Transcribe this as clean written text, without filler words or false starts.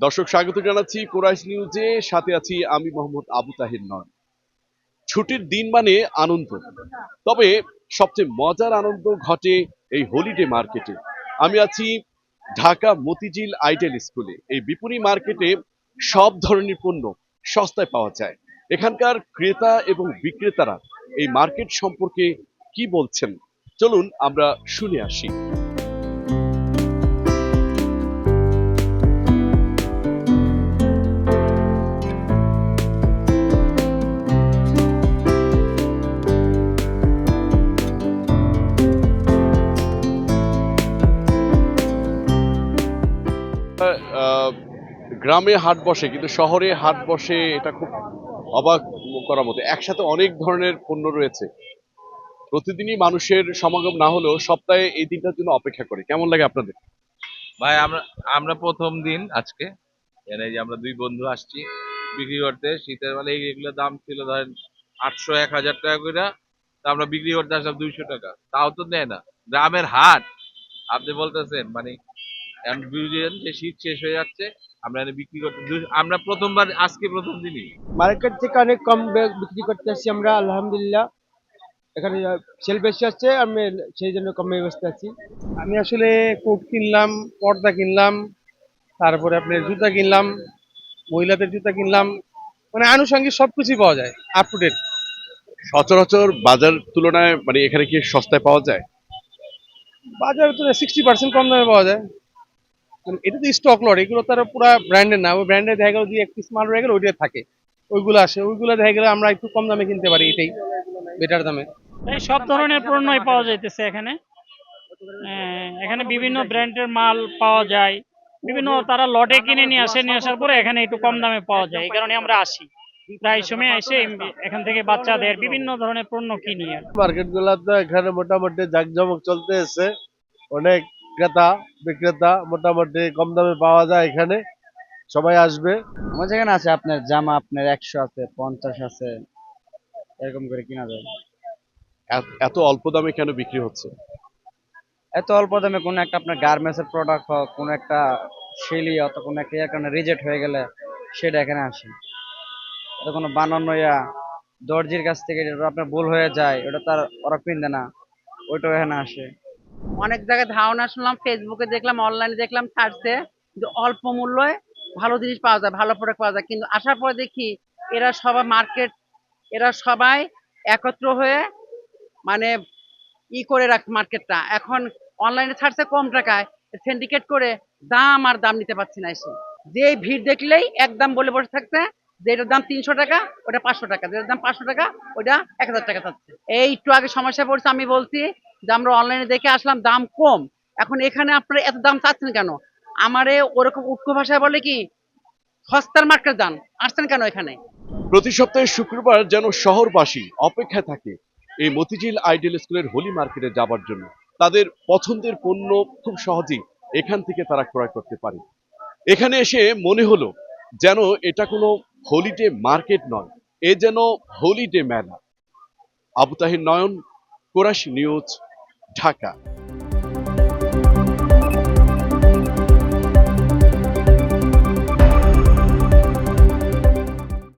দর্শক স্বাগত জানাচ্ছি কোরাইশ নিউজে, সাথে আছি আমি মোহাম্মদ আবু তাহির নয়। ছুটির দিন মানে আনন্দ, তবে সবচেয়ে মজার আনন্দ ঘটে এই হলিডে মার্কেটে। আমি আছি ঢাকা মতিঝিল আইডেল স্কুলে। এই বিপণী মার্কেটে সব ধরনের পণ্য সস্তায় পাওয়া যায়। এখানকার ক্রেতা এবং বিক্রেতারা এই মার্কেট সম্পর্কে কি বলছেন, চলুন আমরা শুনে আসি। আহ, গ্রামে হাট বসে কিন্তু শহরে হাট বসে, এটা খুব অবাক করার মতো। একসাথে অনেক ধরনের পণ্য রয়েছে। প্রতিদিনই মানুষের সমাগম না হলেও সপ্তাহে এই দিনটার জন্য অপেক্ষা করে। কেমন লাগে আপনাদের? ভাই আমরা আমরা প্রথম দিন আজকে এই যে আমরা দুই বন্ধু আসছি বিক্রি করতে। শীতের বেলা এগুলোর দাম ছিল ধরেন 800 1000 টাকা করে, তা আমরা বিক্রি করতে আসলাম 200 টাকা, তাও তো নেয় না। গ্রামের হাট আপনি বলতেছেন মানে এখন বুঝলেন যে শীত শেষ হয়ে যাচ্ছে, আমরা এখানে বিক্রি করতে আমরা প্রথমবার আজকে প্রথম দিনই। মার্কেট থেকে অনেক কম বিক্রি করতে আসছি আমরা, আলহামদুলিল্লাহ। এখানে সেল বেশি আসছে, আমি সেই জন্য কমে ব্যস্ত আছি। আমি আসলে কোট কিনলাম, পর্দা কিনলাম, তারপরে আপনার জুতা কিনলাম, মহিলাদের জুতা কিনলাম, মানে আনুষঙ্গিক সবকিছুই পাওয়া যায় আপ টু ডেট। সচরাচর বাজার তুলনায় মানে এখানে কি সস্তায় পাওয়া যায়? বাজারে তো 60% কম দামে পাওয়া যায়। মানে এটা তো স্টক লট, এগুলো তার পুরো ব্র্যান্ডের না। ওই ব্র্যান্ডে দেখা গেলো দুই এক পিস মাল রয়ে গেলে ওইটা থাকে, ওইগুলো আসে, ওইগুলো দেখা গেলে আমরা একটু কম দামে কিনতে পারি, এটাই বেটার দামে। এই সব ধরনের পণ্যই পাওয়া যাইতেছে এখানে। এখানে বিভিন্ন ব্র্যান্ডের মাল পাওয়া যায়। বিভিন্ন তারা লটে কিনে নিয়ে আসে, নিয়ে আসার পরে এখানে একটু কম দামে পাওয়া যায়। এই কারণে আমরা আসি, প্রায় সময় এসে এখান থেকে বাচ্চাদের বিভিন্ন ধরনের পণ্য কিনি আর কি। মার্কেট গুলা তো এখানে মোটামুটি জাঁকজমক চলতেছে, অনেক ক্রেতা বিক্রেতা মোটামুটি কম দামে পাওয়া যায় এখানে, সবাই আসবে। আমার যেখানে আছে আপনার জামা আপনার 100 আছে, 50 আছে, এরকম করে কিনা যায়। এত অল্প দামে কেন বিক্রি হচ্ছে? এত অল্প দামে কোনো একটা আপনার গার্মেন্টস এর প্রোডাক্ট হোক, কোনো একটা শিলি অত কোনো একটা ইয়ার কারণে রিজেক্ট হয়ে গেলে সেটা এখানে আসে। এটা কোনো বানানো দর্জির কাছ থেকে যেটা আপনার ভুল হয়ে যায়, ওটা তার ওরা কিনবে না, ওইটাও এখানে আসে। অনেক জায়গায় ধারণা শুনলাম, ফেসবুকে দেখলাম, অনলাইনে দেখলাম, ছাড়ছে যে অল্প মূল্যে ভালো জিনিস পাওয়া যায়, ভালো প্রোডাক্ট পাওয়া যায়। কিন্তু আসার পরে দেখি এরা সবাই একত্র হয়ে মানে করে রাখ মার্কেটটা। এখন অনলাইনে ছাড়ছে কম টাকায়, সিন্ডিকেট করে দাম আর দাম নিতে পারছি না। এসে যে ভিড় দেখলেই একদম বলে বসে থাকছে যে এটার দাম 300 টাকা, ওটা 500 টাকা, যেটার দাম 500 টাকা ওটা 1000 টাকা চাচ্ছে। এই একটু আগে সমস্যা পড়ছে, আমি বলছি যে আমরা অনলাইনে দেখে আসলাম দাম কম, এখন এখানে আপনারা এত দাম চাচ্ছেন কেন? আমারে ওরকম উটকো ভাষায় বলে কি, সস্তার মার্কেট যান, আসছেন কেন এখানে? প্রতি সপ্তাহে শুক্রবার যেন শহরবাসী অপেক্ষায় থাকে এই মতিঝিল আইডেল স্কুলের হোলি মার্কেটে যাবার জন্য। তাদের পছন্দের পণ্য খুব সহজেই এখান থেকে তারা ক্রয় করতে পারে। এখানে এসে মনে হলো যেন এটা কোনো হলিডে মার্কেট নয়, এ যেন হলিডে মেলা। আবু তাহির নয়ন, কোরাস নিউজ, ঢাকা।